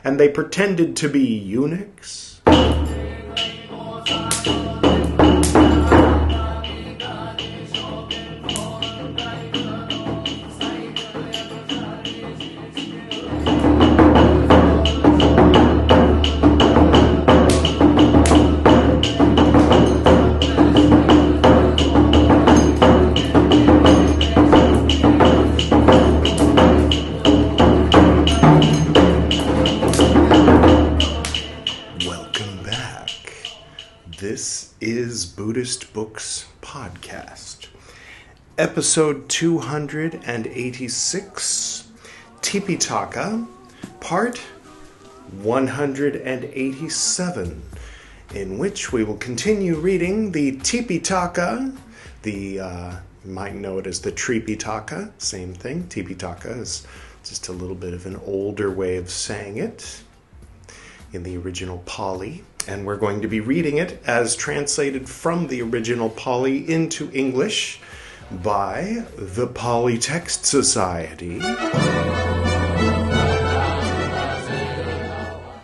and they pretended to be eunuchs? This is Buddhist Books Podcast, episode 286, TIPIṭAKA, part 187, in which we will continue reading the TIPIṭAKA, you might know it as the Tripitaka, same thing. TIPIṭAKA is just a little bit of an older way of saying it in the original Pali. And we're going to be reading it as translated from the original Pali into English by the Pali Text Society.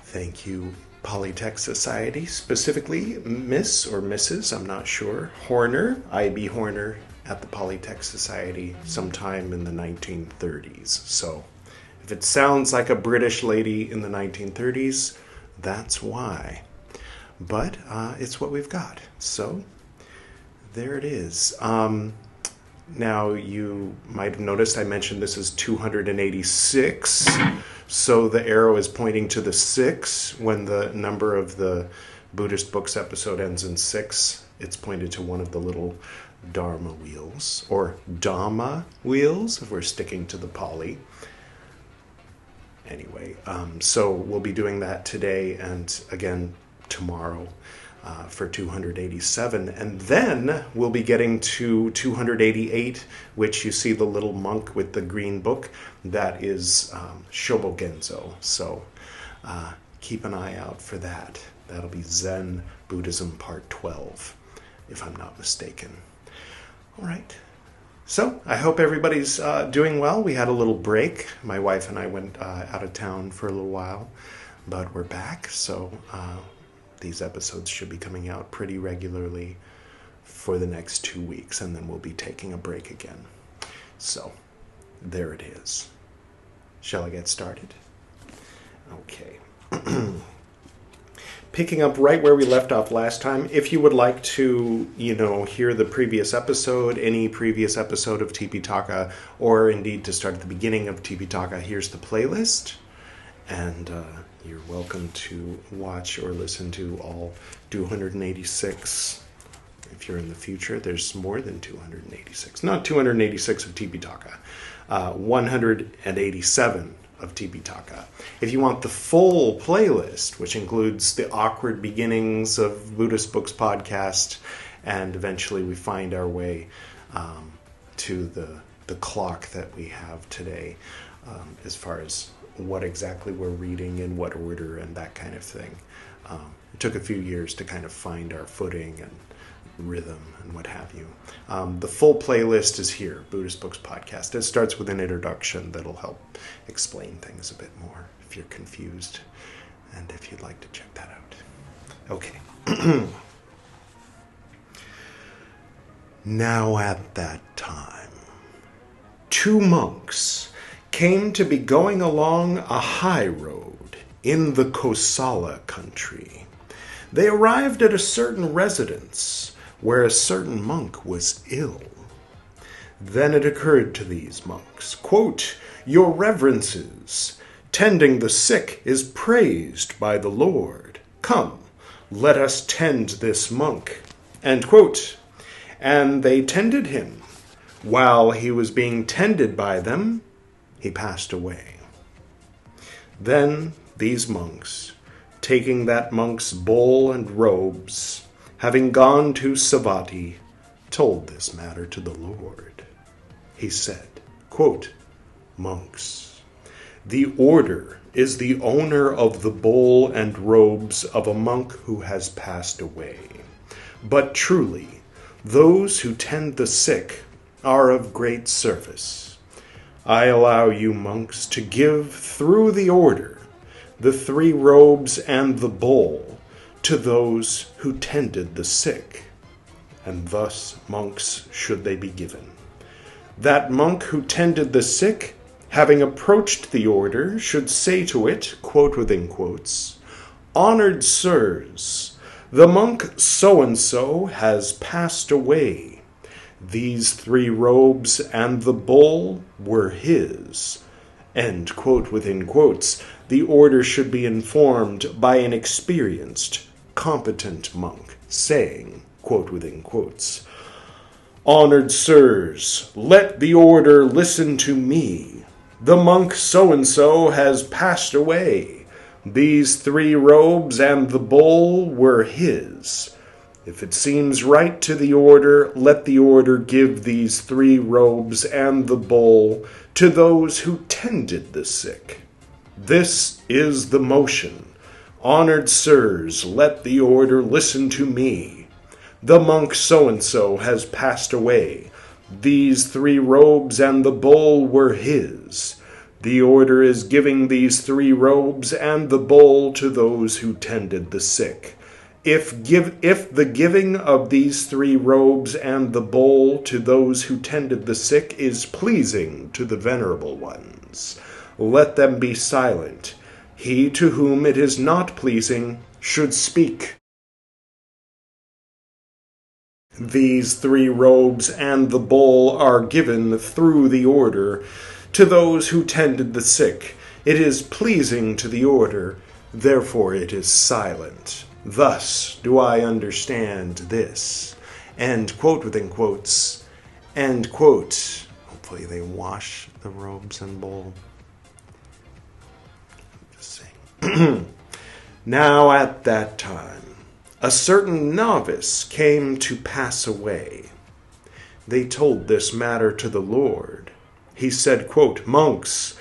Thank you, Pali Text Society. Specifically, Miss or Mrs., I'm not sure, Horner, I.B. Horner, at the Pali Text Society sometime in the 1930s. So if it sounds like a British lady in the 1930s, that's why. But it's what we've got. So there it is. Now you might have noticed I mentioned this is 286. So the arrow is pointing to the 6. When the number of the Buddhist Books episode ends in 6, it's pointed to one of the little Dharma wheels, or Dhamma wheels, if we're sticking to the Pali. Anyway, so we'll be doing that today and again tomorrow for 287, and then we'll be getting to 288, which you see the little monk with the green book. That is Shobogenzo. So keep an eye out for that. That'll be Zen Buddhism Part 12, if I'm not mistaken. All right. So I hope everybody's doing well. We had a little break. My wife and I went out of town for a little while, but we're back. So these episodes should be coming out pretty regularly for the next 2 weeks, and then we'll be taking a break again. So there it is. Shall I get started? Okay. Picking up right where we left off last time, if you would like to, hear the previous episode, any previous episode of TIPIṭAKA, or indeed to start at the beginning of TIPIṭAKA, here's the playlist. And you're welcome to watch or listen to all 286. If you're in the future, there's more than 286. Not 286 of TIPIṭAKA. 187 of TIPIṭAKA. If you want the full playlist, which includes the awkward beginnings of Buddhist Books Podcast, and eventually we find our way to the clock that we have today, as far as what exactly we're reading, in what order, and that kind of thing. It took a few years to kind of find our footing and rhythm and what have you. The full playlist is here, Buddhist Books Podcast. It starts with an introduction that'll help explain things a bit more if you're confused, and if you'd like to check that out. Okay. Now at that time, 2 monks came to be going along a high road in the Kosala country. They arrived at a certain residence where a certain monk was ill. Then it occurred to these monks, quote, "Your reverences, tending the sick is praised by the Lord. Come, let us tend this monk." End quote. And they tended him. While he was being tended by them, he passed away. Then these monks, taking that monk's bowl and robes, having gone to Savatthi, told this matter to the Lord. He said, quote, "Monks, the order is the owner of the bowl and robes of a monk who has passed away. But truly, those who tend the sick are of great service. I allow you, monks, to give through the order the 3 robes and the bowl to those who tended the sick, and thus monks should they be given. That monk who tended the sick, having approached the order, should say to it, quote within quotes, "Honored sirs, the monk so-and-so has passed away. These 3 robes and the bowl were his." End quote within quotes. The order should be informed by an experienced, competent monk, saying, quote within quotes, "Honored sirs, let the order listen to me. The monk so-and-so has passed away. These 3 robes and the bowl were his. If it seems right to the order, let the order give these 3 robes and the bowl to those who tended the sick. This is the motion. Honored sirs, let the order listen to me. The monk so-and-so has passed away. These 3 robes and the bowl were his. The order is giving these 3 robes and the bowl to those who tended the sick. If the giving of these 3 robes and the bowl to those who tended the sick is pleasing to the venerable ones, let them be silent. He to whom it is not pleasing should speak. These 3 robes and the bowl are given through the order to those who tended the sick. It is pleasing to the order, therefore it is silent. Thus do I understand this." End quote within quotes. End quote. Hopefully they wash the robes and bowl. Just saying. Now at that time, a certain novice came to pass away. They told this matter to the Lord. He said, quote, "Monks,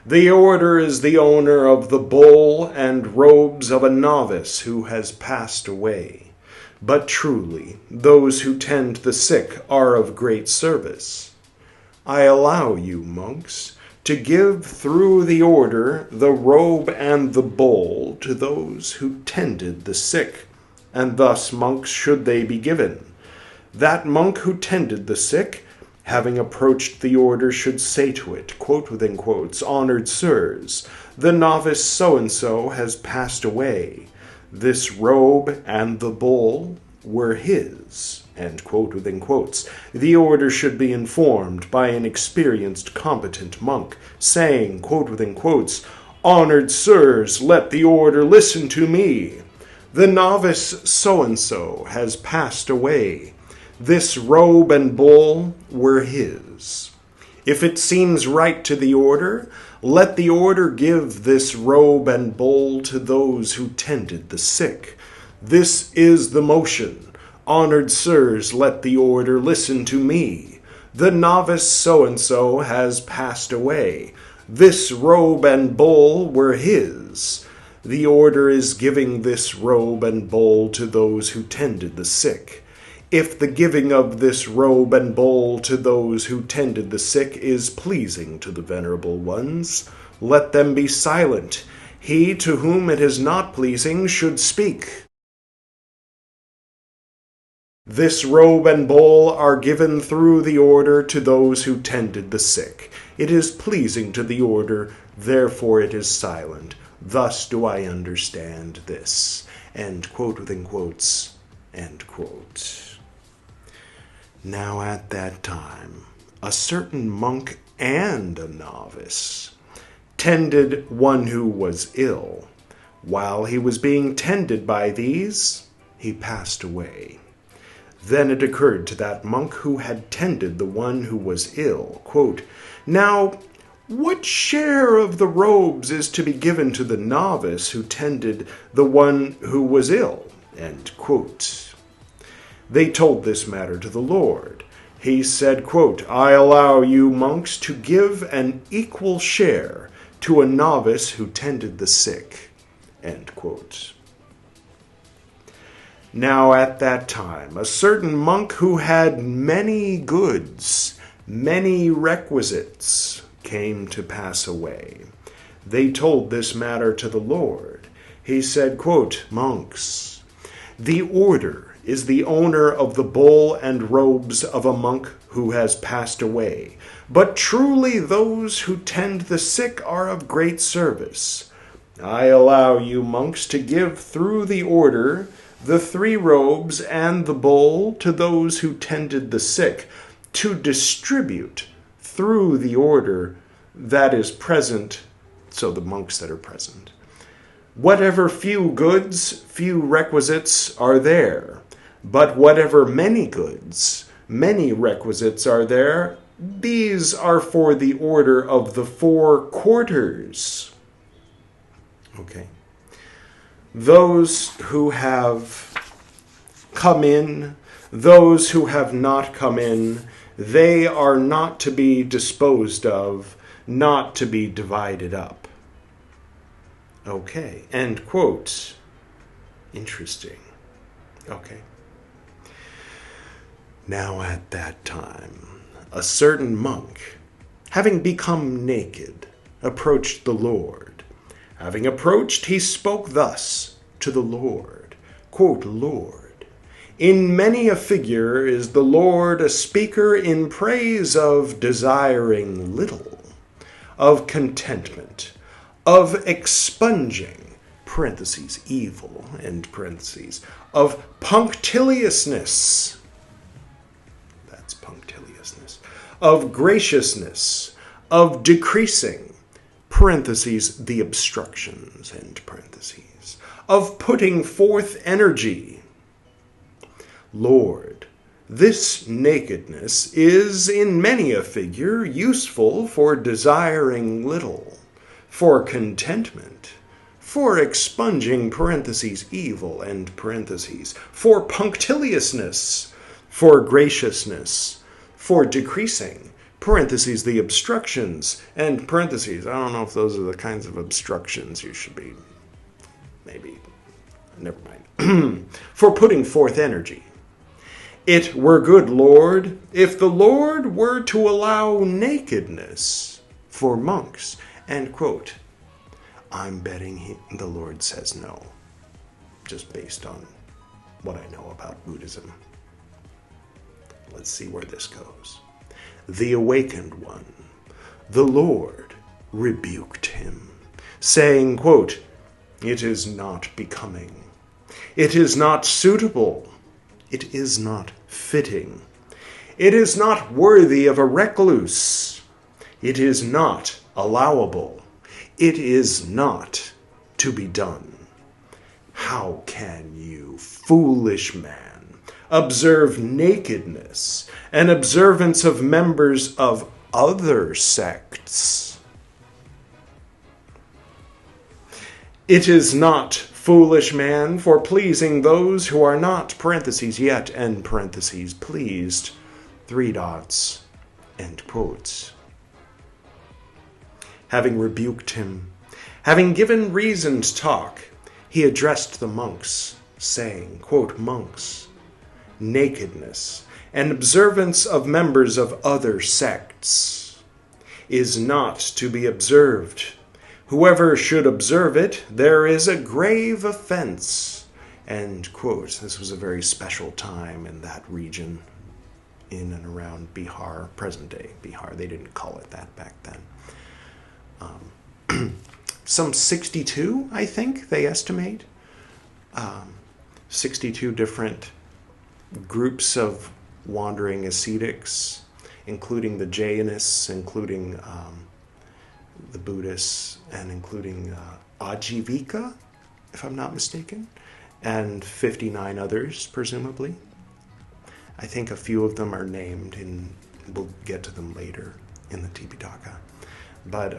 the order is the owner of the bowl and robes of a novice who has passed away. But truly, those who tend the sick are of great service. I allow you, monks, to give through the order the robe and the bowl to those who tended the sick, and thus monks should they be given. That monk who tended the sick, having approached the order, should say to it, quote within quotes, 'Honored sirs, the novice so-and-so has passed away. This robe and the bowl were his.' End quote within quotes. The order should be informed by an experienced, competent monk, saying, quote within quotes, 'Honored sirs, let the order listen to me. The novice so-and-so has passed away. This robe and bowl were his. If it seems right to the order, let the order give this robe and bowl to those who tended the sick. This is the motion. Honored sirs, let the order listen to me. The novice so-and-so has passed away. This robe and bowl were his. The order is giving this robe and bowl to those who tended the sick. If the giving of this robe and bowl to those who tended the sick is pleasing to the venerable ones, let them be silent. He to whom it is not pleasing should speak. This robe and bowl are given through the order to those who tended the sick. It is pleasing to the order, therefore it is silent. Thus do I understand this." End quote within quotes. End quote. Now at that time, a certain monk and a novice tended one who was ill. While he was being tended by these, he passed away. Then it occurred to that monk who had tended the one who was ill, quote, "Now, what share of the robes is to be given to the novice who tended the one who was ill?" End quote. They told this matter to the Lord. He said, quote, "I allow you, monks, to give an equal share to a novice who tended the sick." End quote. Now at that time, a certain monk who had many goods, many requisites, came to pass away. they told this matter to the Lord. He said, quote, "Monks, the order is the owner of the bowl and robes of a monk who has passed away. But truly those who tend the sick are of great service. I allow you monks to give through the order the 3 robes and the bowl to those who tended the sick, to distribute through the order that is present," so the monks that are present, "whatever few goods, few requisites are there. But whatever many goods, many requisites are there, these are for the order of the 4 quarters." Okay. Those who have come in, those who have not come in, they are not to be disposed of, not to be divided up. Okay, end quote. Interesting. Okay. Now at that time, a certain monk, having become naked, approached the Lord. Having approached, he spoke thus to the Lord, quote, "Lord, in many a figure is the Lord a speaker in praise of desiring little, of contentment, of expunging, parentheses, evil, end parentheses, of punctiliousness, that's punctiliousness, of graciousness, of decreasing, parentheses, the obstructions, end parentheses, of putting forth energy. Lord, this nakedness is in many a figure useful for desiring little, for contentment, for expunging, parentheses, evil, end parentheses, for punctiliousness, for graciousness, for decreasing, parentheses, the obstructions, and parentheses. I don't know if those are the kinds of obstructions you should be, maybe, never mind. For putting forth energy. It were good, Lord, if the Lord were to allow nakedness for monks, end quote. I'm betting the Lord says no, just based on what I know about Buddhism. Let's see where this goes. The awakened one, the Lord, rebuked him, saying, quote, "It is not becoming. It is not suitable. It is not fitting. It is not worthy of a recluse. It is not allowable. It is not to be done. How can you, foolish man, observe nakedness and observance of members of other sects? It is not, foolish man, for pleasing those who are not, parentheses, yet, end parentheses, pleased, 3 dots, end quotes. Having rebuked him, having given reasoned talk, he addressed the monks, saying, quote, "Monks, nakedness and observance of members of other sects is not to be observed. Whoever should observe it, there is a grave offense." End quote. This was a very special time in that region, in and around Bihar, present-day Bihar. They didn't call it that back then. Some 62, I think, they estimate. 62 different groups of wandering ascetics, including the Jainists, including the Buddhists, and including Ajivika, if I'm not mistaken, and 59 others, presumably. I think a few of them are named, and we'll get to them later in the Tipitaka. But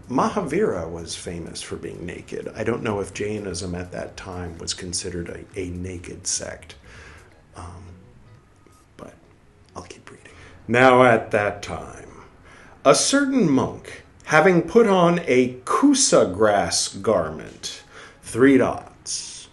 Mahāvagga was famous for being naked. I don't know if Jainism at that time was considered a naked sect. But I'll keep reading. Now at that time, a certain monk, having put on a kusa grass garment, 3 dots,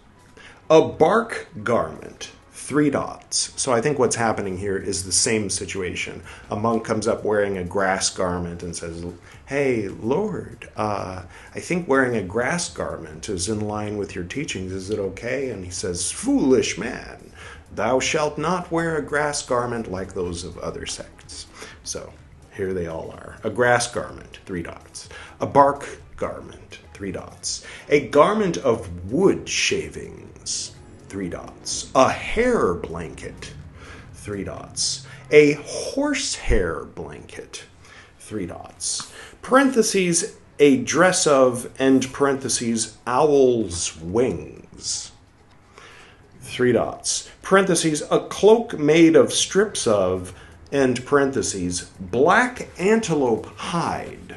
a bark garment, 3 dots. So I think what's happening here is the same situation. A monk comes up wearing a grass garment and says, hey, Lord, I think wearing a grass garment is in line with your teachings. Is it okay? And he says, foolish man, thou shalt not wear a grass garment like those of other sects. So here they all are. A grass garment, 3 dots. A bark garment, 3 dots. A garment of wood shavings, 3 dots. A hair blanket, 3 dots. A horsehair blanket, 3 dots. Parentheses, a dress of, and parentheses, owl's wings, 3 dots. Parentheses, a cloak made of strips of, and parentheses, black antelope hide.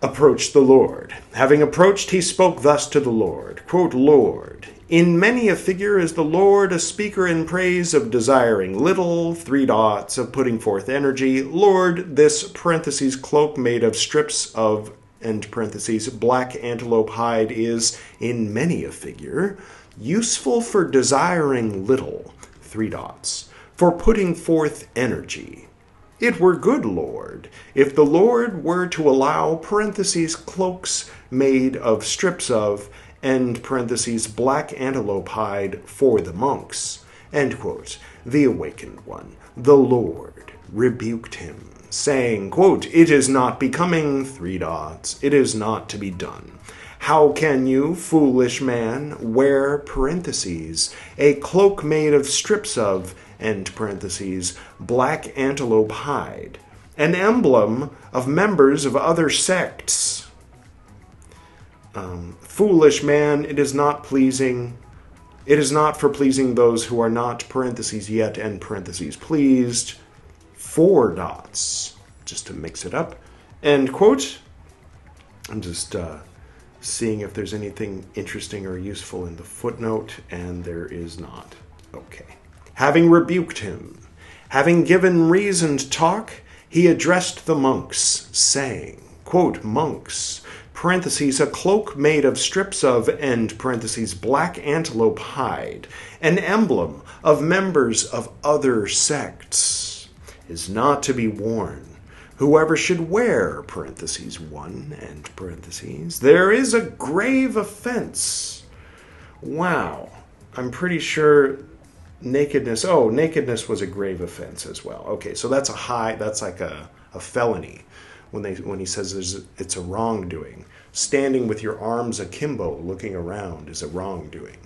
Approached the Lord. Having approached, he spoke thus to the Lord, quote, Lord, in many a figure is the Lord a speaker in praise of desiring little, 3 dots, of putting forth energy. Lord, this parentheses cloak made of strips of, and parentheses, black antelope hide is, in many a figure, useful for desiring little, 3 dots, for putting forth energy. It were good, Lord, if the Lord were to allow parentheses cloaks made of strips of, end parentheses, black antelope hide for the monks, end quote. The awakened one, the Lord, rebuked him, saying, quote, it is not becoming, 3 dots, it is not to be done. How can you, foolish man, wear parentheses, a cloak made of strips of, end parentheses, black antelope hide, an emblem of members of other sects? Foolish man, it is not pleasing. It is not for pleasing those who are not, parentheses, yet, end parentheses, pleased, 4 dots, just to mix it up, end quote. I'm just seeing if there's anything interesting or useful in the footnote, and there is not. Okay. Having rebuked him, having given reasoned talk, he addressed the monks, saying, quote, monks, parentheses, a cloak made of strips of, end parentheses, black antelope hide, an emblem of members of other sects, is not to be worn. Whoever should wear, parentheses, 1, end parentheses, there is a grave offense. Wow. I'm pretty sure nakedness was a grave offense as well. Okay, so that's like a felony. When he says it's a wrongdoing. Standing with your arms akimbo looking around is a wrongdoing.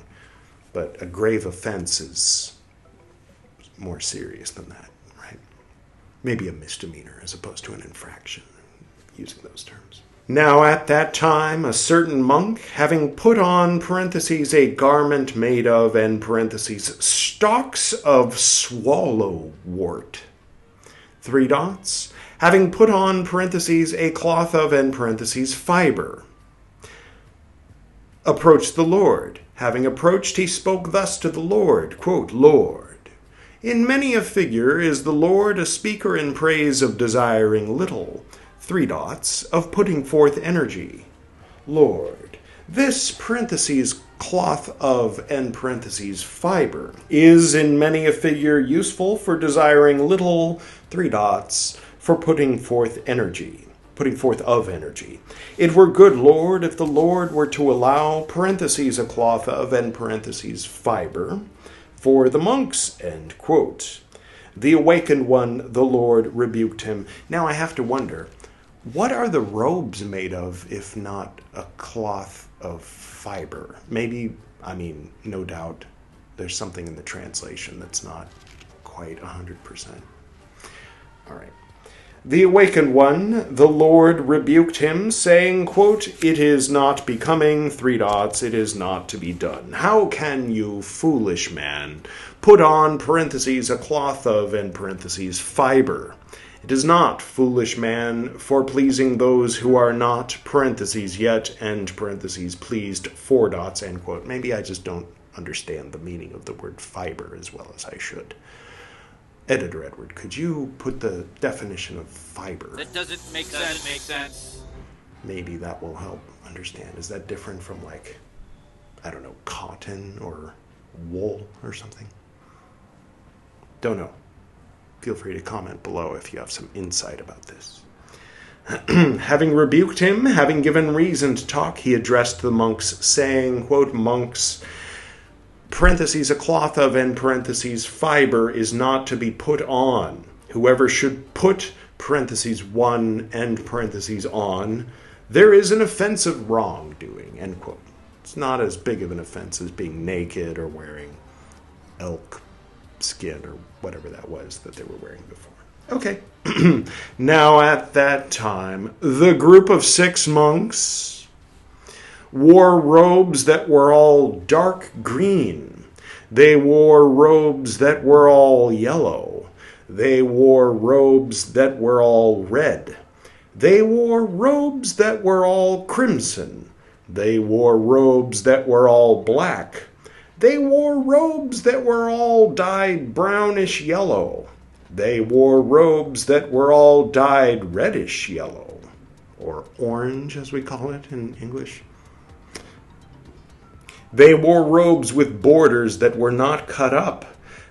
But a grave offense is more serious than that, right? Maybe a misdemeanor as opposed to an infraction, using those terms. Now at that time, a certain monk, having put on, parentheses, a garment made of, end parentheses, stalks of swallowwort, 3 dots, having put on, parentheses, a cloth of, end parentheses, fiber, approached the Lord. Having approached, he spoke thus to the Lord, quote, Lord, in many a figure is the Lord a speaker in praise of desiring little, 3 dots, of putting forth energy. Lord, this parentheses cloth of, end parentheses, fiber, is in many a figure useful for desiring little, 3 dots, for putting forth of energy. It were good, Lord, if the Lord were to allow, parentheses, a cloth of, end parentheses, fiber, for the monks, end quote. The awakened one, the Lord, rebuked him. Now I have to wonder, what are the robes made of, if not a cloth of fiber? Maybe, no doubt, there's something in the translation that's not quite 100%. All right. The awakened one, the Lord, rebuked him, saying, quote, it is not becoming, 3 dots, it is not to be done. How can you, foolish man, put on, parentheses, a cloth of, end parentheses, fiber? It is not, foolish man, for pleasing those who are not, parentheses, yet, end parentheses, pleased, 4 dots, end quote. Maybe I just don't understand the meaning of the word fiber as well as I should. Editor Edward, could you put the definition of fiber? That doesn't make sense. Maybe that will help understand. Is that different from, like, I don't know, cotton or wool or something? Don't know. feel free to comment below if you have some insight about this. Having rebuked him, having given reason to talk, he addressed the monks, saying, quote, monks, parentheses, a cloth of, end parentheses, fiber is not to be put on. Whoever should put, parentheses, one, end parentheses, on, there is an offense of wrongdoing, end quote. It's not as big of an offense as being naked or wearing elk skin or whatever that was that they were wearing before. Okay. Now at that time, the group of 6 monks wore robes that were all dark green. They wore robes that were all yellow. They wore robes that were all red. They wore robes that were all crimson. They wore robes that were all black. They wore robes that were all dyed brownish yellow. They wore robes that were all dyed reddish yellow, or orange as we call it in English. They wore robes with borders that were not cut up.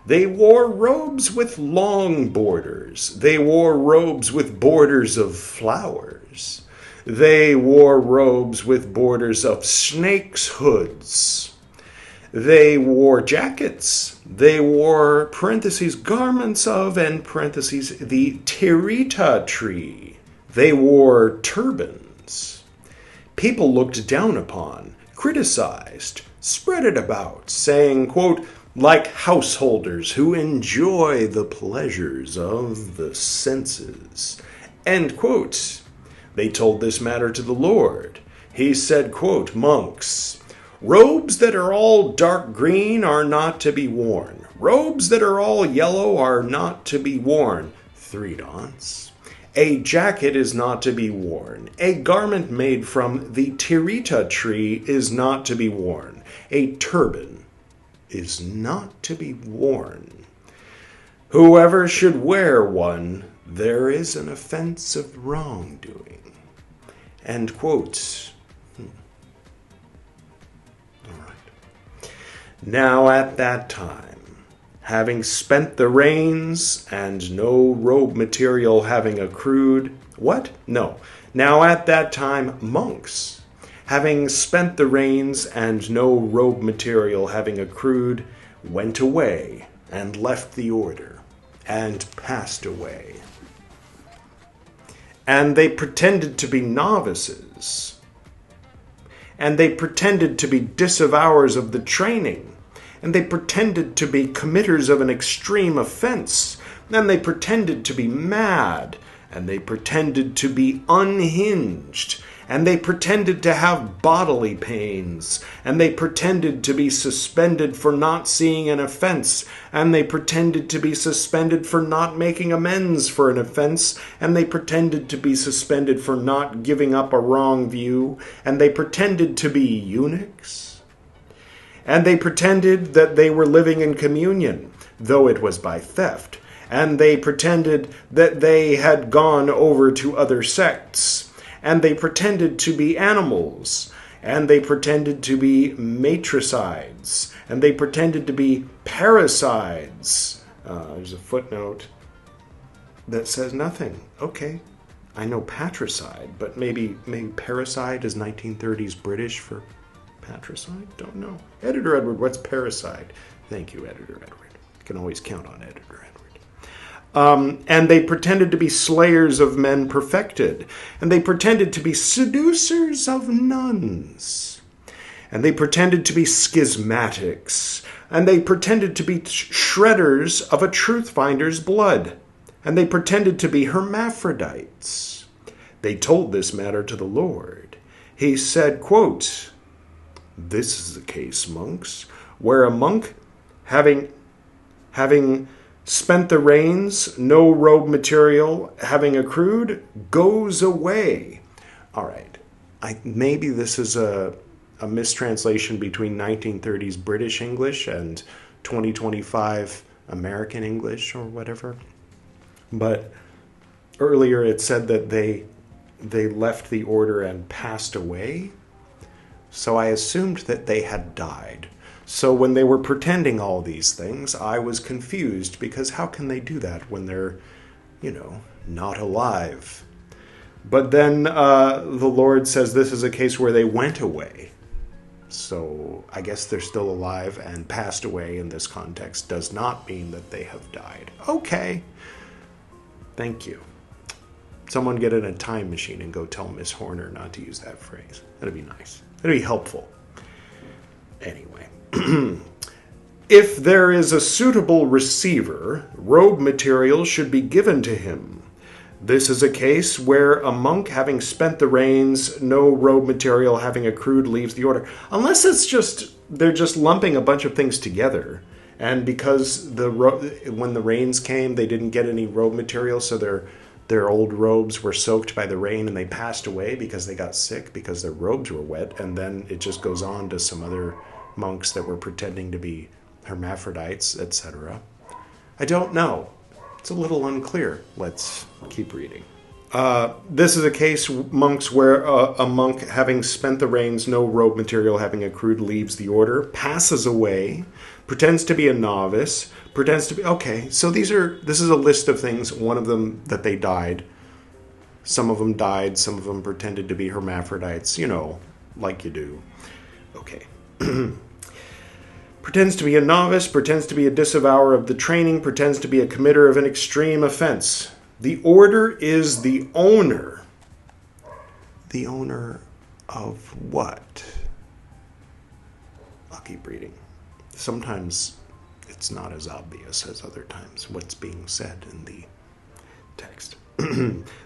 They wore robes with long borders. They wore robes with borders of flowers. They wore robes with borders of snakes' hoods. They wore jackets. They wore, parentheses, garments of, and parentheses, the TIPIṭAKA tree. They wore turbans. People looked down upon, criticized, spread it about, saying, quote, like householders who enjoy the pleasures of the senses, end quote. They told this matter to the Lord. He said, quote, monks, robes that are all dark green are not to be worn. Robes that are all yellow are not to be worn. 3 dots. A jacket is not to be worn. A garment made from the TIPIṭAKA tree is not to be worn. A turban is not to be worn. Whoever should wear one, there is an offense of wrongdoing. End quote. All right. Now at that time, having spent the rains and no robe material having accrued, what? No. Now at that time, monks, having spent the rains and no robe material having accrued, went away and left the order and passed away. And they pretended to be novices. And they pretended to be disavowers of the training. And they pretended to be committers of an extreme offense. And they pretended to be mad. And they pretended to be unhinged. And they pretended to have bodily pains. And they pretended to be suspended for not seeing an offense. And they pretended to be suspended for not making amends for an offense. And they pretended to be suspended for not giving up a wrong view. And they pretended to be eunuchs. And they pretended that they were living in communion, though it was by theft. And they pretended that they had gone over to other sects. And they pretended to be animals, and they pretended to be matricides, and they pretended to be parricides. There's a footnote that says nothing. Okay, I know patricide, but maybe parricide is 1930s British for patricide? Don't know. Editor Edward, what's parricide? Thank you, Editor Edward. You can always count on Editor Edward. And they pretended to be slayers of men perfected. And they pretended to be seducers of nuns. And they pretended to be schismatics. And they pretended to be shredders of a truth finder's blood. And they pretended to be hermaphrodites. They told this matter to the Lord. He said, quote, this is the case, monks, where a monk having spent the rains, no robe material having accrued, goes away. All right. Maybe this is a mistranslation between 1930s British English and 2025 American English or whatever. But earlier it said that they left the order and passed away. So I assumed that they had died. So when they were pretending all these things, I was confused, because how can they do that when they're, not alive? But then the Lord says this is a case where they went away. So I guess they're still alive, and passed away in this context does not mean that they have died. Okay. Thank you. Someone get in a time machine and go tell Miss Horner not to use that phrase. That'd be nice. That'd be helpful. Anyway. If there is a suitable receiver, robe material should be given to him. This is a case where a monk, having spent the rains, no robe material having accrued, leaves the order. Unless they're just lumping a bunch of things together. And because when the rains came, they didn't get any robe material, so their old robes were soaked by the rain and they passed away because they got sick because their robes were wet. And then it just goes on to some other monks that were pretending to be hermaphrodites, etc. I don't know. It's a little unclear. Let's keep reading. This is a case, monks, where a monk, having spent the rains, no robe material having accrued, leaves the order, passes away, pretends to be a novice, pretends to be... Okay, so this is a list of things. One of them, that they died. Some of them died. Some of them pretended to be hermaphrodites, like you do. Okay. Pretends to be a novice, pretends to be a disavower of the training, pretends to be a committer of an extreme offense. The order is the owner. The owner of what? I'll keep reading. Sometimes it's not as obvious as other times what's being said in the text.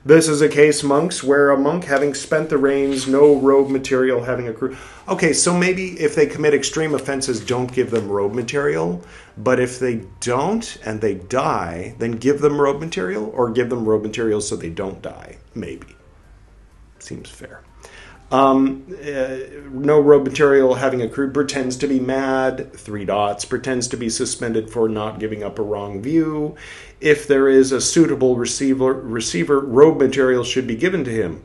This is a case, monks, where a monk, having spent the rains, no robe material having accrued. Okay, so maybe if they commit extreme offenses, don't give them robe material. But if they don't and they die, then give them robe material, or give them robe material so they don't die. Maybe. Seems fair. No robe material having accrued, pretends to be mad, 3 dots, pretends to be suspended for not giving up a wrong view. If there is a suitable receiver, robe material should be given to him.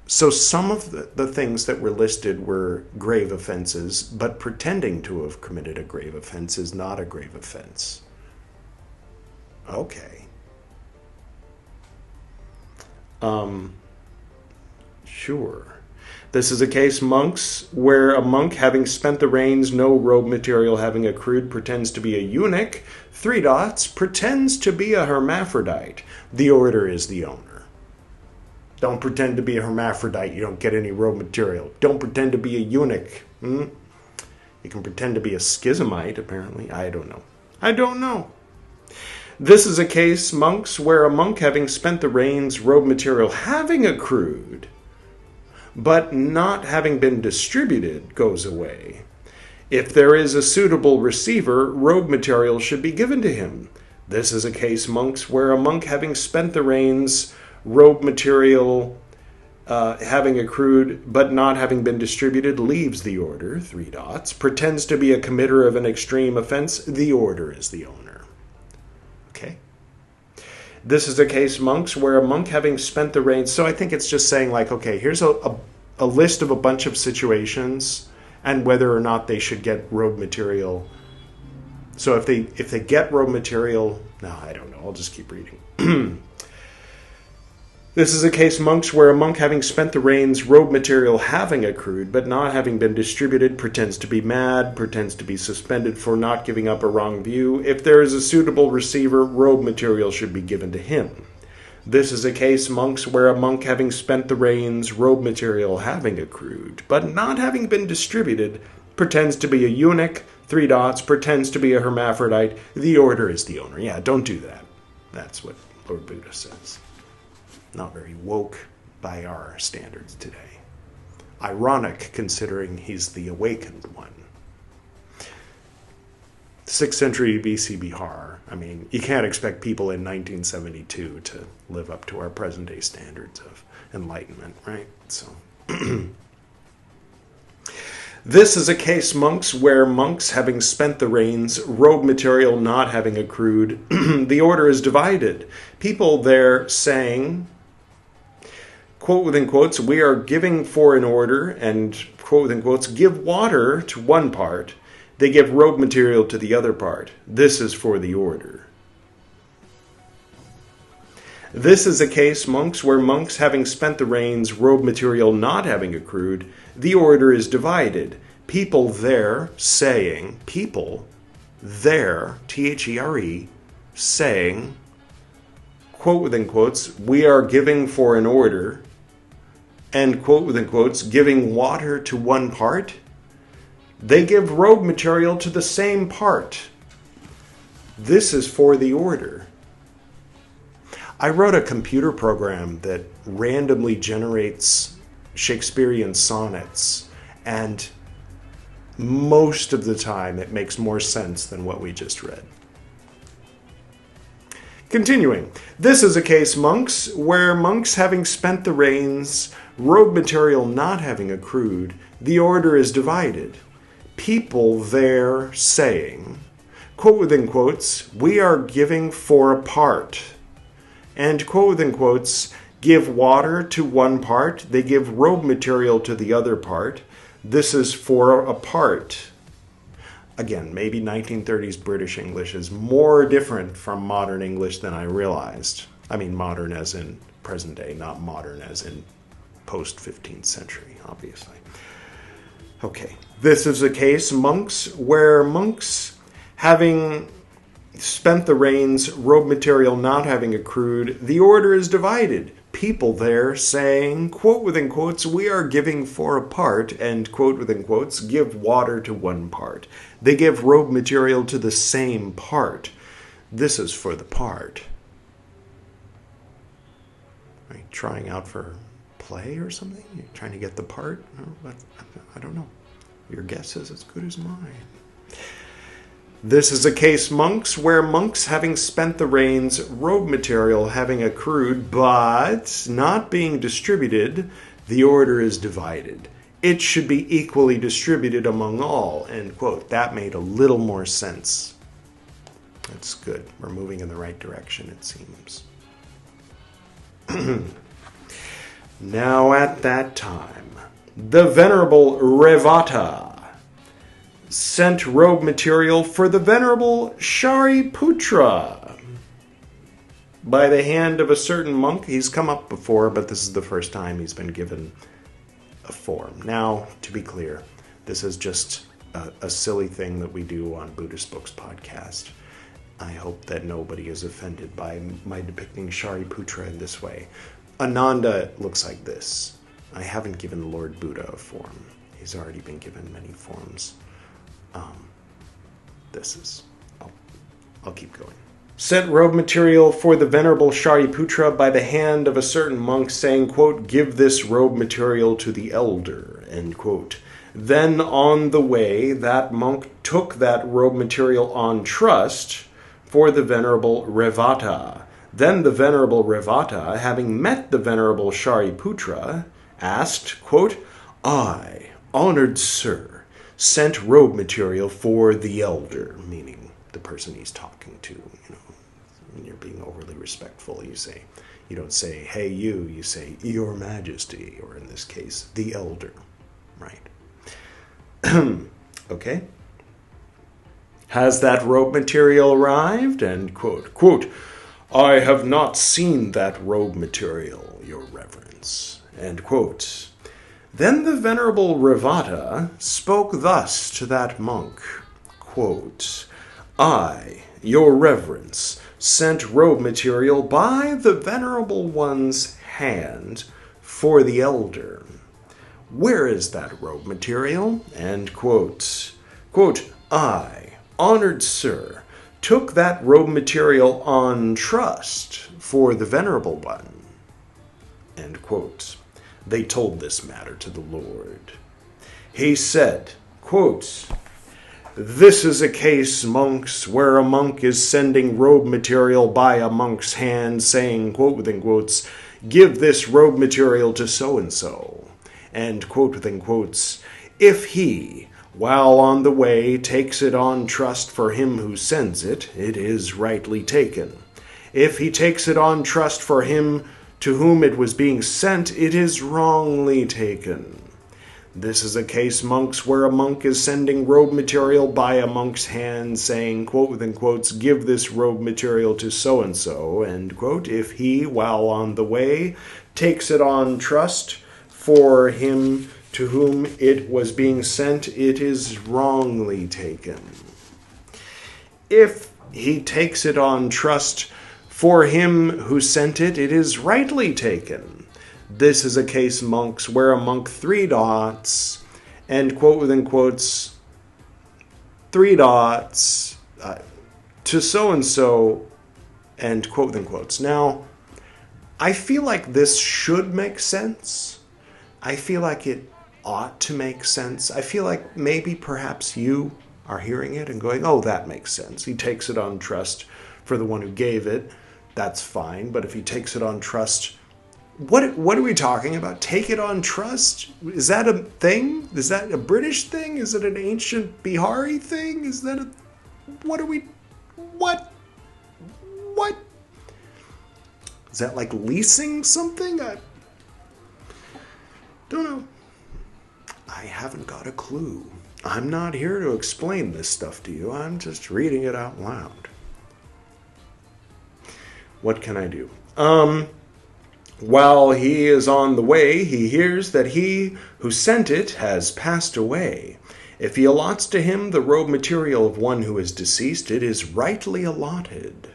So some of the things that were listed were grave offenses, but pretending to have committed a grave offense is not a grave offense. Okay. Sure. This is a case, monks, where a monk, having spent the rains, no robe material having accrued, pretends to be a eunuch, 3 dots, pretends to be a hermaphrodite. The order is the owner. Don't pretend to be a hermaphrodite. You don't get any robe material. Don't pretend to be a eunuch. You can pretend to be a schismite, apparently. I don't know. This is a case, monks, where a monk, having spent the rains, robe material having accrued, but not having been distributed, goes away. If there is a suitable receiver, robe material should be given to him. This is a case, monks, where a monk, having spent the rains, robe material having accrued, but not having been distributed, leaves the order, 3 dots, pretends to be a committer of an extreme offense. The order is the owner. Okay. This is a case, monks, where a monk, having spent the rains... So I think it's just saying, like, okay, here's a list of a bunch of situations and whether or not they should get robe material. So if they get robe material... No, I don't know. I'll just keep reading. This is a case, monks, where a monk, having spent the rains, robe material having accrued, but not having been distributed, pretends to be mad, pretends to be suspended for not giving up a wrong view. If there is a suitable receiver, robe material should be given to him. This is a case, monks, where a monk, having spent the rains, robe material having accrued, but not having been distributed, pretends to be a eunuch, 3 dots, pretends to be a hermaphrodite. The order is the owner. Yeah, don't do that. That's what Lord Buddha says. Not very woke by our standards today. Ironic, considering he's the awakened one. 6th century BC Bihar. I mean, you can't expect people in 1972 to live up to our present-day standards of enlightenment, right? So, this is a case, monks, where monks, having spent the rains, robe material not having accrued, the order is divided. People there saying... quote within quotes, we are giving for an order, and quote within quotes, give water to one part, they give robe material to the other part. This is for the order. This is a case, monks, where monks, having spent the rains, robe material not having accrued, the order is divided. People there saying, people there, T-H-E-R-E, saying, quote within quotes, we are giving for an order, and quote within quotes, giving water to one part, they give robe material to the same part. This is for the order. I wrote a computer program that randomly generates Shakespearean sonnets, and most of the time it makes more sense than what we just read. Continuing, this is a case, monks, where monks, having spent the rains, robe material not having accrued, the order is divided. People there saying, quote within quotes, we are giving for a part, and quote within quotes, give water to one part, they give robe material to the other part. This is for a part. Again, maybe 1930s British English is more different from modern English than I realized. I mean modern as in present day, not modern as in post-15th century, obviously. Okay, this is a case, monks, where monks, having spent the rains, robe material not having accrued, the order is divided. People there saying, quote within quotes, we are giving for a part, and quote within quotes, give water to one part. They give robe material to the same part. This is for the part. Are you trying out for play or something? You're trying to get the part? I don't know. Your guess is as good as mine. This is a case, monks, where monks, having spent the rains, robe material having accrued, but not being distributed, the order is divided. It should be equally distributed among all, end quote. That made a little more sense. That's good. We're moving in the right direction, it seems. Now at that time, the Venerable Revata sent robe material for the Venerable Shariputra by the hand of a certain monk. He's come up before, but this is the first time he's been given a form. Now, to be clear, this is just a silly thing that we do on Buddhist Books podcast. I hope that nobody is offended by my depicting Shariputra in this way. Ananda looks like this. I haven't given Lord Buddha a form. He's already been given many forms. I'll keep going. Sent robe material for the Venerable Shariputra by the hand of a certain monk, saying, quote, give this robe material to the elder, end quote. Then on the way, that monk took that robe material on trust for the Venerable Revata. Then the Venerable Revata, having met the Venerable Shariputra, asked, quote, I, honored sir, sent robe material for the elder, meaning the person he's talking to. You know, when you're being overly respectful, you don't say, hey you say, your majesty, or in this case, the elder, right? Okay. Has that robe material arrived? End quote. Quote, I have not seen that robe material, your reverence. End quote. Then the Venerable Revata spoke thus to that monk, quote, I, your reverence, sent robe material by the Venerable One's hand for the elder. Where is that robe material? End quote. Quote, I, honored sir, took that robe material on trust for the Venerable One. End quote. They told this matter to the Lord. He said, quote, this is a case, monks, where a monk is sending robe material by a monk's hand, saying, quote within quotes, give this robe material to so-and-so. And quote within quotes, if he, while on the way, takes it on trust for him who sends it, it is rightly taken. If he takes it on trust for him to whom it was being sent, it is wrongly taken. This is a case, monks, where a monk is sending robe material by a monk's hand, saying, quote within quotes, give this robe material to so-and-so, end quote, if he, while on the way, takes it on trust for him to whom it was being sent, it is wrongly taken. If he takes it on trust for him who sent it, it is rightly taken. This is a case, monks, where a monk three dots, and quote within quotes, three dots, to so-and-so, and quote within quotes. Now, I feel like this should make sense. I feel like it ought to make sense. I feel like maybe perhaps you are hearing it and going, oh, that makes sense. He takes it on trust for the one who gave it. That's fine. But if he takes it on trust, what are we talking about? Take it on trust? Is that a thing? Is that a British thing? Is it an ancient Bihari thing? Is that a... What? Is that like leasing something? I don't know. I haven't got a clue. I'm not here to explain this stuff to you. I'm just reading it out loud. What can I do? While he is on the way, he hears that he who sent it has passed away. If he allots to him the robe material of one who is deceased, it is rightly allotted.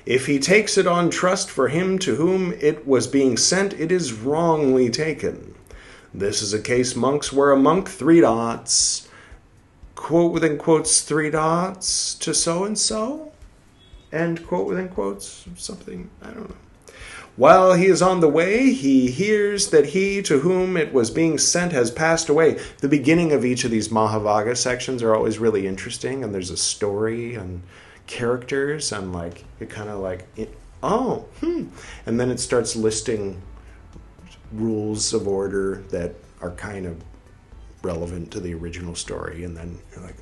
If he takes it on trust for him to whom it was being sent, it is wrongly taken. This is a case, monks, where a monk three dots, quote within quotes, three dots, to so-and-so, and quote within quotes, something, I don't know. While he is on the way, he hears that he to whom it was being sent has passed away. The beginning of each of these Mahāvagga sections are always really interesting, and there's a story and characters, and like it kind of like, and then it starts listing rules of order that are kind of relevant to the original story, and then you're like,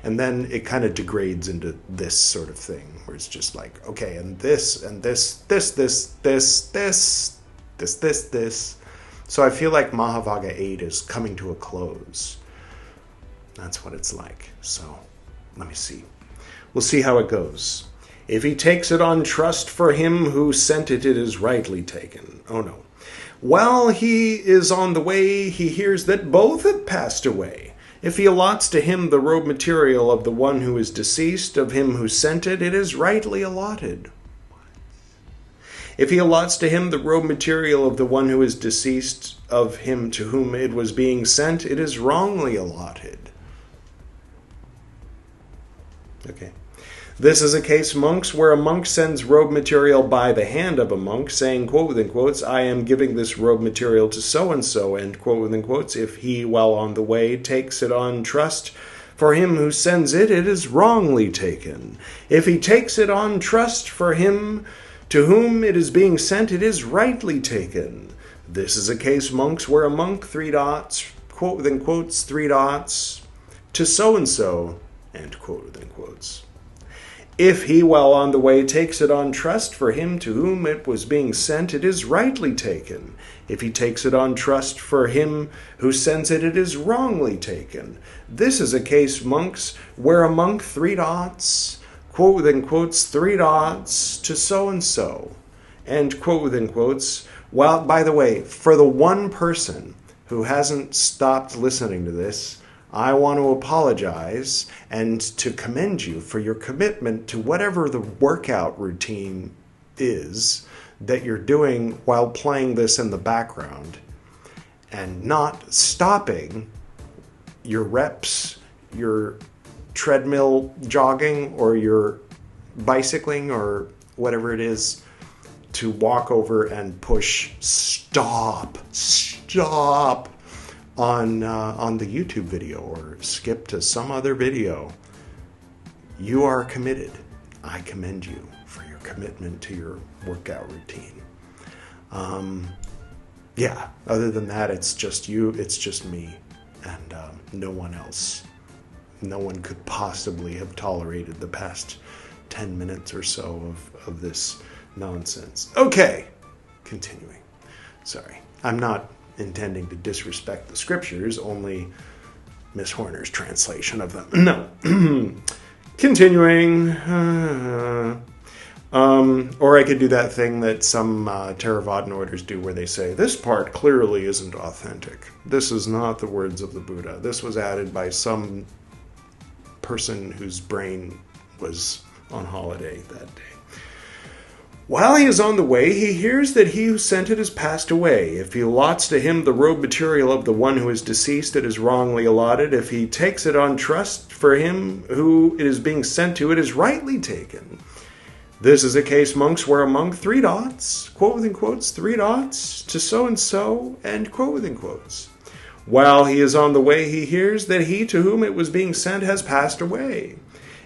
and then it kind of degrades into this sort of thing where it's just like, okay, and this and this. So I feel like Mahāvagga VIII is coming to a close. That's what it's like. So let me see. We'll see how it goes. If he takes it on trust for him who sent it, it is rightly taken. Oh no. While he is on the way, he hears that both have passed away. If he allots to him the robe material of the one who is deceased, of him who sent it, it is rightly allotted. If he allots to him the robe material of the one who is deceased, of him to whom it was being sent, it is wrongly allotted. Okay. This is a case, monks, where a monk sends robe material by the hand of a monk, saying, quote within quotes, I am giving this robe material to so-and-so, and quote within quotes, if he, while on the way, takes it on trust for him who sends it, it is wrongly taken. If he takes it on trust for him to whom it is being sent, it is rightly taken. This is a case, monks, where a monk, three dots, quote within quotes, three dots, to so-and-so, and quote within quotes. If he, while on the way, takes it on trust for him to whom it was being sent, it is rightly taken. If he takes it on trust for him who sends it, it is wrongly taken. This is a case, monks, where a monk, three dots, quote within quotes, three dots, to so-and-so, and quote within quotes. Well, by the way, for the one person who hasn't stopped listening to this, I want to apologize and to commend you for your commitment to whatever the workout routine is that you're doing while playing this in the background, and not stopping your reps, your treadmill jogging, or your bicycling, or whatever it is, to walk over and push stop on the YouTube video, or skip to some other video. You are committed. I commend you for your commitment to your workout routine. Yeah, other than that, it's just you, it's just me, and no one else. No one could possibly have tolerated the past 10 minutes or so of this nonsense. Okay, continuing. Sorry, I'm not intending to disrespect the scriptures, only Miss Horner's translation of them. No. Continuing. Or I could do that thing that some Theravadan orders do where they say, this part clearly isn't authentic. This is not the words of the Buddha. This was added by some person whose brain was on holiday that day. While he is on the way, he hears that he who sent it has passed away. If he allots to him the robe material of the one who is deceased, it is wrongly allotted. If he takes it on trust for him who it is being sent to, it is rightly taken. This is a case, monks, where a monk, 3 dots, quote within quotes, 3 dots, to so-and-so, end quote within quotes. While he is on the way, he hears that he to whom it was being sent has passed away.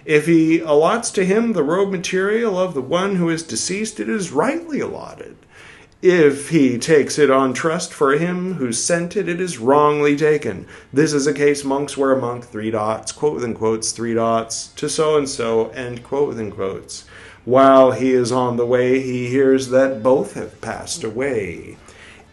If he allots to him the robe material of the one who is deceased, it is rightly allotted. If he takes it on trust for him who sent it, it is wrongly taken. This is a case, monks, where a monk, 3 dots, quote within quotes, 3 dots, to so-and-so, end quote within quotes. While he is on the way, he hears that both have passed away.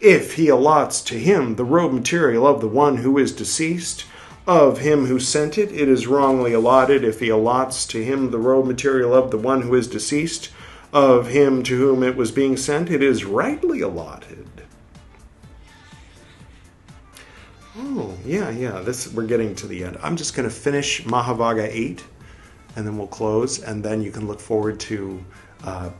If he allots to him the robe material of the one who is deceased, of him who sent it, it is wrongly allotted. If he allots to him the robe material of the one who is deceased, of him to whom it was being sent, it is rightly allotted. Oh, yeah, we're getting to the end. I'm just going to finish Mahāvagga VIII, and then we'll close, and then you can look forward to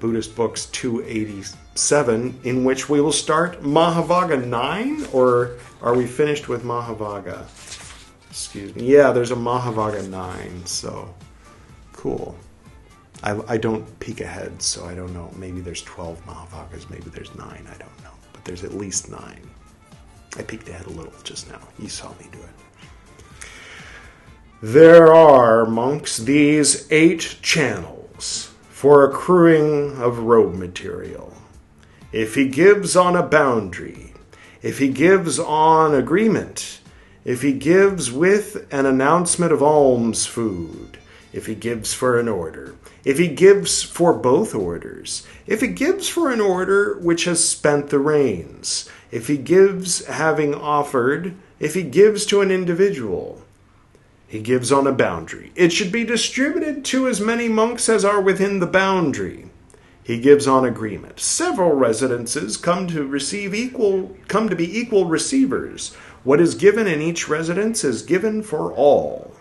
Buddhist Books 287, in which we will start Mahāvagga IX, or are we finished with Mahāvagga? Excuse me. Yeah, there's a Mahāvagga IX, so cool. I don't peek ahead, so I don't know. Maybe there's 12 Mahāvaggas, maybe there's 9, I don't know. But there's at least 9. I peeked ahead a little just now. You saw me do it. There are, monks, these 8 channels for accruing of robe material. If he gives on a boundary, if he gives on agreement, if he gives with an announcement of alms food, if he gives for an order, if he gives for both orders, if he gives for an order which has spent the reins, if he gives having offered, if he gives to an individual, he gives on a boundary. It should be distributed to as many monks as are within the boundary. He gives on agreement. Several residences come to be equal receivers. What is given in each residence is given for all.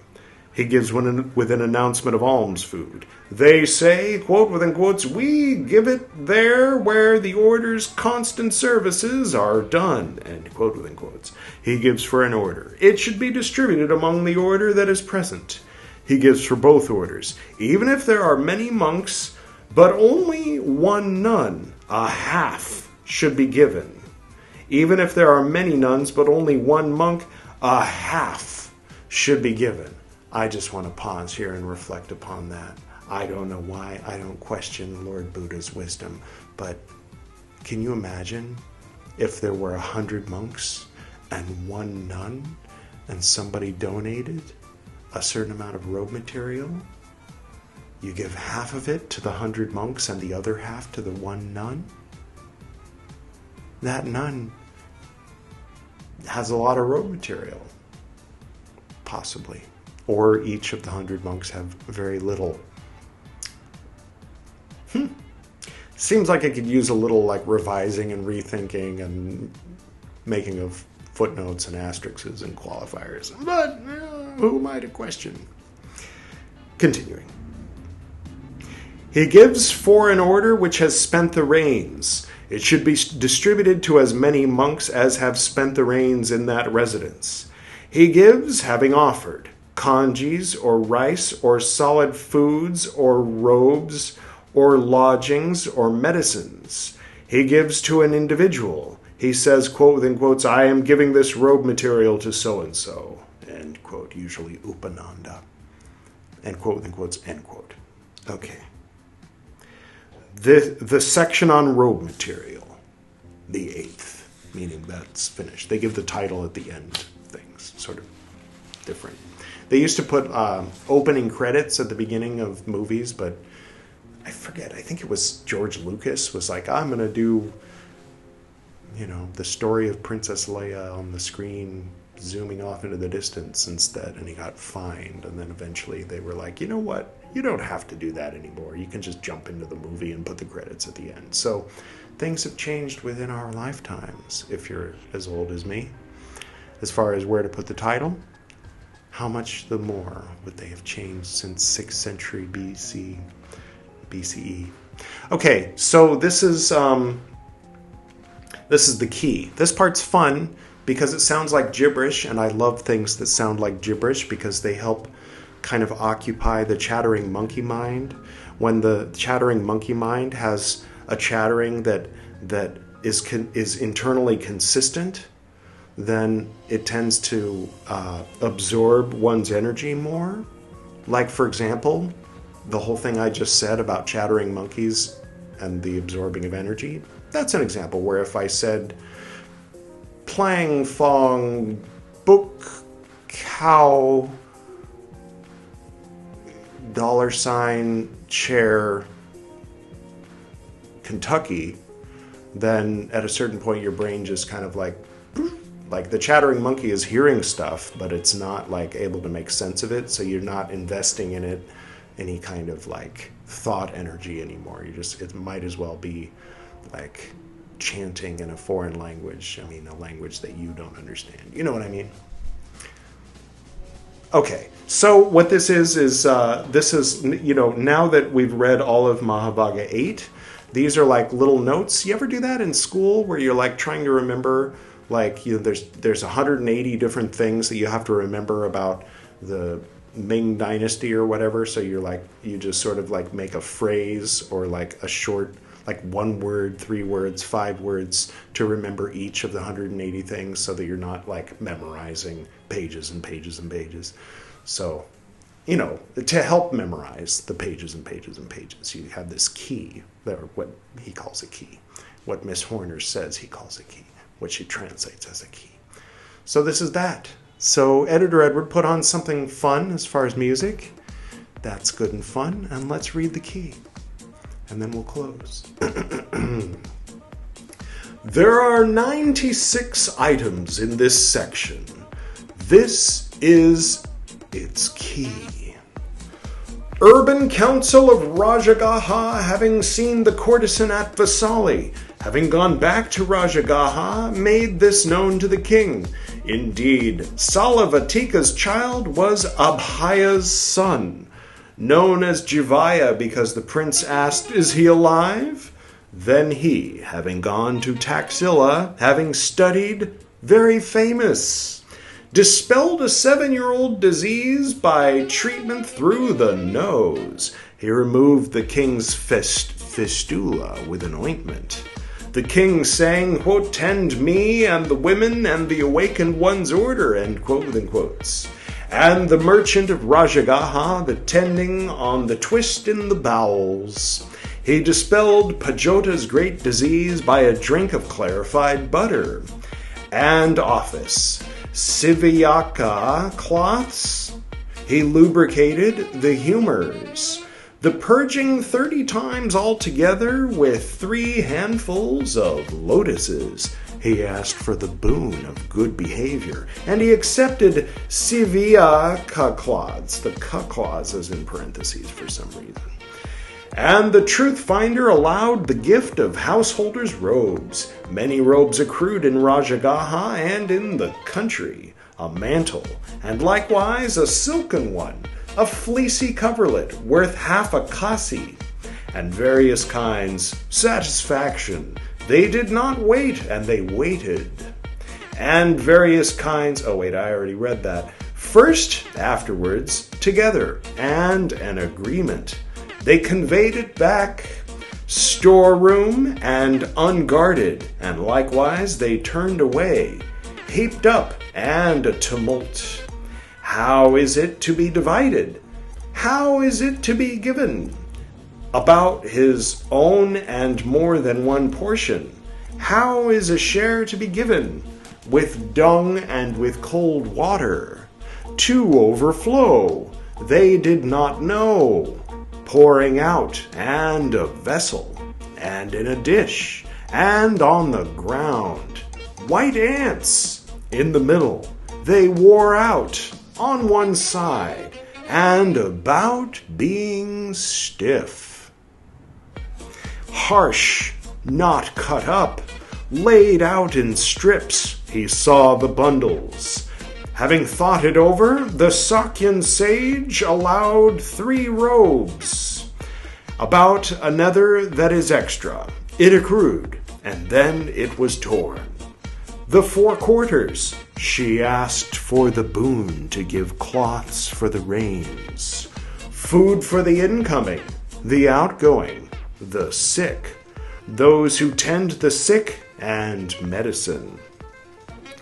He gives with an announcement of alms food. They say, quote within quotes, we give it there where the order's constant services are done, end quote within quotes. He gives for an order. It should be distributed among the order that is present. He gives for both orders. Even if there are many monks, but only one nun, a half should be given. Even if there are many nuns, but only one monk, a half should be given. I just want to pause here and reflect upon that. I don't know why. I don't question Lord Buddha's wisdom. But can you imagine if there were 100 monks and one nun and somebody donated a certain amount of robe material? You give half of it to the 100 monks and the other half to the one nun? That nun has a lot of robe material. Possibly. Or each of the 100 monks have very little. Seems like it could use a little revising and rethinking and making of footnotes and asterisks and qualifiers. But who am I to question? Continuing. He gives for an order which has spent the reins. It should be distributed to as many monks as have spent the reins in that residence. He gives, having offered, kanjis or rice or solid foods or robes or lodgings or medicines. He gives to an individual. He says, quote within quotes, I am giving this robe material to so-and-so, end quote, usually Upananda, end quote within quotes, end quote. Okay. The section on robe material, the 8th, meaning that's finished. They give the title at the end of things, sort of different. They used to put opening credits at the beginning of movies, but I forget. I think it was George Lucas was like, I'm going to do the story of Princess Leia on the screen zooming off into the distance instead, and he got fined. And then eventually they were like, you know what? You don't have to do that anymore. You can just jump into the movie and put the credits at the end. So things have changed within our lifetimes, if you're as old as me. As far as where to put the title, how much the more would they have changed since 6th century BCE. Okay, so this is the key. This part's fun because it sounds like gibberish, and I love things that sound like gibberish because they help kind of occupy the chattering monkey mind. When the chattering monkey mind has a chattering that is internally consistent, then it tends to absorb one's energy more. Like, for example, the whole thing I just said about chattering monkeys and the absorbing of energy, that's an example where if I said plang fong book cow $ chair Kentucky, then at a certain point your brain just kind of like the chattering monkey is hearing stuff, but it's not like able to make sense of it, so you're not investing in it any kind of like thought energy anymore. It might as well be like chanting in a foreign language. I mean, a language that you don't understand. You know what I mean? Okay, so what this is now that we've read all of Mahāvagga VIII, these are like little notes. You ever do that in school where you're like trying to remember, like, there's 180 different things that you have to remember about the Ming Dynasty or whatever, so you just sort of like make a phrase or like a short, like 1 word, 3 words, 5 words to remember each of the 180 things, so that you're not like memorizing pages and pages and pages. So, to help memorize the pages and pages and pages, you have this key, or what he calls a key. What Miss Horner says he calls a key, what she translates as a key. So this is that. So Editor Edward put on something fun as far as music. That's good and fun. And let's read the key. And then we'll close. There are 96 items in this section. This is its key. Urban Council of Rajagaha, having seen the courtesan at Vasali, having gone back to Rajagaha, made this known to the king. Indeed, Salavatika's child was Abhaya's son, known as Jivaya because the prince asked, "Is he alive?" Then he, having gone to Taxila, having studied, very famous, dispelled a 7-year-old disease by treatment through the nose. He removed the king's fistula with an ointment. The king sang, quote, "Tend me and the women and the awakened one's order," end quote, within quotes. And the merchant of Rajagaha, the tending on the twist in the bowels. He dispelled Pajota's great disease by a drink of clarified butter. And office. Sivyaka cloths. He lubricated the humors. The purging 30 times altogether with 3 handfuls of lotuses. He asked for the boon of good behavior, and he accepted Sivyaka cloths. The ka-clause is in parentheses for some reason. And the truth finder allowed the gift of householders' robes. Many robes accrued in Rajagaha and in the country. A mantle, and likewise a silken one, a fleecy coverlet worth half a kasi, and various kinds, satisfaction. They did not wait, and they waited. And various kinds, I already read that. First, afterwards, together, and an agreement. They conveyed it back, storeroom and unguarded, and likewise they turned away, heaped up, and a tumult. How is it to be divided? How is it to be given? About his own and more than one portion. How is a share to be given? With dung and with cold water. To overflow. They did not know. Pouring out, and a vessel, and in a dish, and on the ground, white ants. In the middle, they wore out on one side and about being stiff. Harsh, not cut up, laid out in strips, he saw the bundles. Having thought it over, the Sakyan sage allowed 3 robes. About another that is extra, it accrued, and then it was torn. The 4 quarters, she asked for the boon to give cloths for the rains, food for the incoming, the outgoing, the sick, those who tend the sick, and medicine.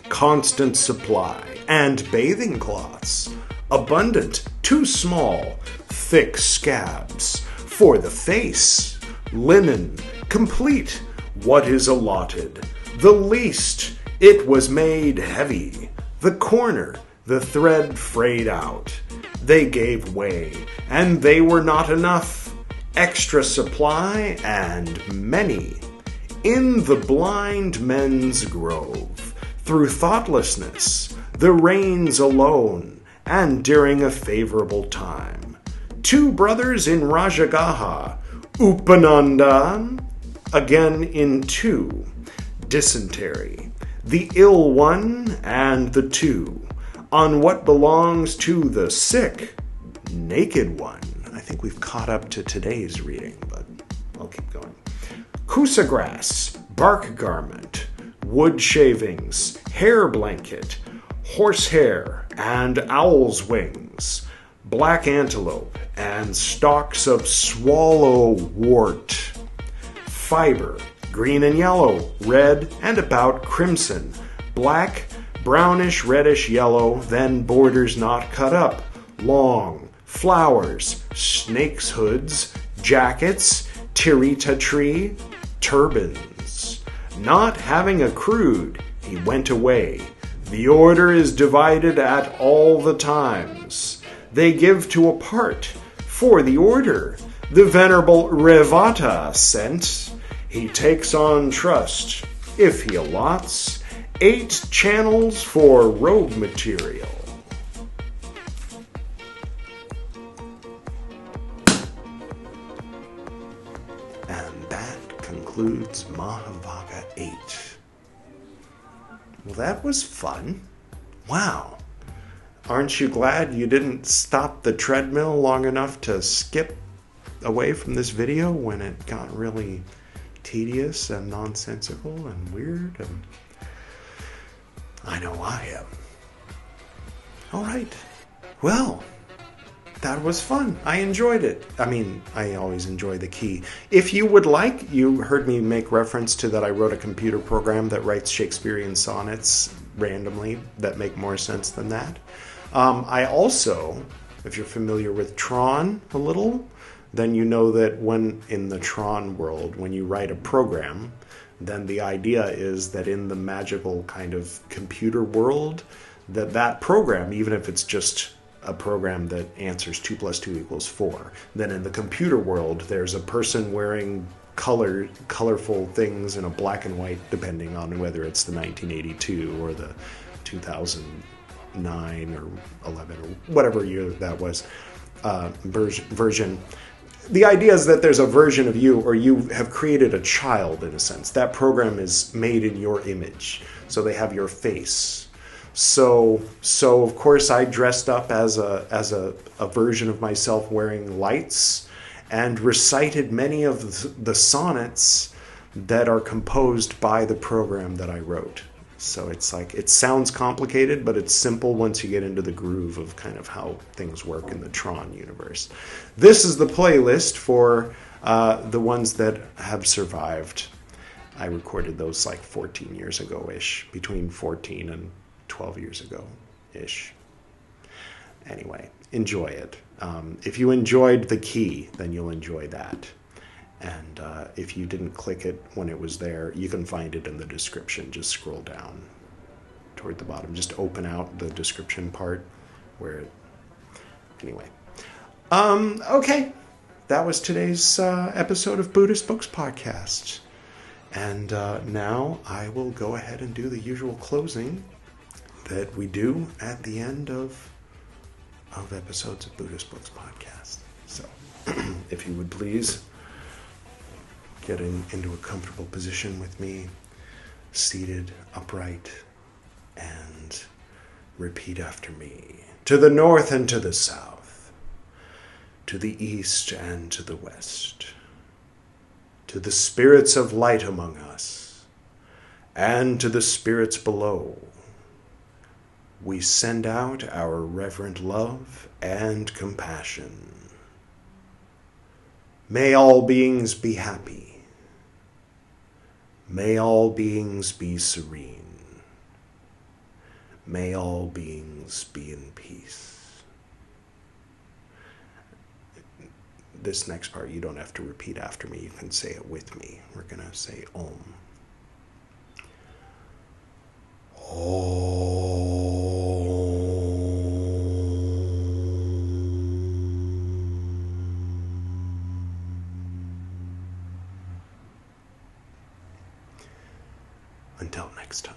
Constant supply, and bathing cloths, abundant, too small, thick scabs, for the face, linen, complete, what is allotted, the least, it was made heavy, the corner, the thread frayed out. They gave way, and they were not enough. Extra supply and many. In the blind men's grove, through thoughtlessness, the rains alone, and during a favorable time. 2 brothers in Rajagaha, Upananda, again in 2, dysentery. The ill one and the 2, on what belongs to the sick, naked one. I think we've caught up to today's reading, but I'll keep going. Kusa grass, bark garment, wood shavings, hair blanket, horsehair and owl's wings, black antelope and stalks of swallowwort, fiber, green and yellow, red and about crimson, black, brownish, reddish yellow, then borders not cut up, long, flowers, snakes' hoods, jackets, tirita tree, turbans. Not having accrued, he went away. The order is divided at all the times. They give to a part. For the order, the venerable Revata sent. He takes on trust, if he allots, 8 channels for robe material. And that concludes Mahāvagga VIII. Well, that was fun. Wow. Aren't you glad you didn't stop the treadmill long enough to skip away from this video when it got really tedious and nonsensical and weird? And I know I am. All right. Well, that was fun. I enjoyed it. I mean, I always enjoy the key. If you would like, you heard me make reference to that I wrote a computer program that writes Shakespearean sonnets randomly that make more sense than that. I also, if you're familiar with Tron a little, then you know that when in the Tron world, when you write a program, then the idea is that in the magical kind of computer world, that program, even if it's just a program that answers 2 + 2 = 4, then in the computer world, there's a person wearing colorful things in a black and white, depending on whether it's the 1982 or the 2009 or 11 or whatever year that was, version. The idea is that there's a version of you, or you have created a child in a sense. That program is made in your image, so they have your face. So of course I dressed up as a version of myself wearing lights and recited many of the sonnets that are composed by the program that I wrote. So it's like, it sounds complicated, but it's simple once you get into the groove of kind of how things work in the Tron universe. This is the playlist for the ones that have survived. I recorded those like 14 years ago-ish, between 14 and 12 years ago-ish. Anyway, enjoy it. If you enjoyed the key, then you'll enjoy that. And if you didn't click it when it was there, you can find it in the description. Just scroll down toward the bottom. Just open out the description part where it... Anyway. Okay. That was today's episode of Buddhist Books Podcast. And now I will go ahead and do the usual closing that we do at the end of episodes of Buddhist Books Podcast. So, if you would please get into a comfortable position with me, seated upright, and repeat after me. To the north and to the south, to the east and to the west, to the spirits of light among us, and to the spirits below, we send out our reverent love and compassion. May all beings be happy. May all beings be serene. May all beings be in peace. This next part you don't have to repeat after me. You can say it with me. We're going to say Om. Om. Until next time.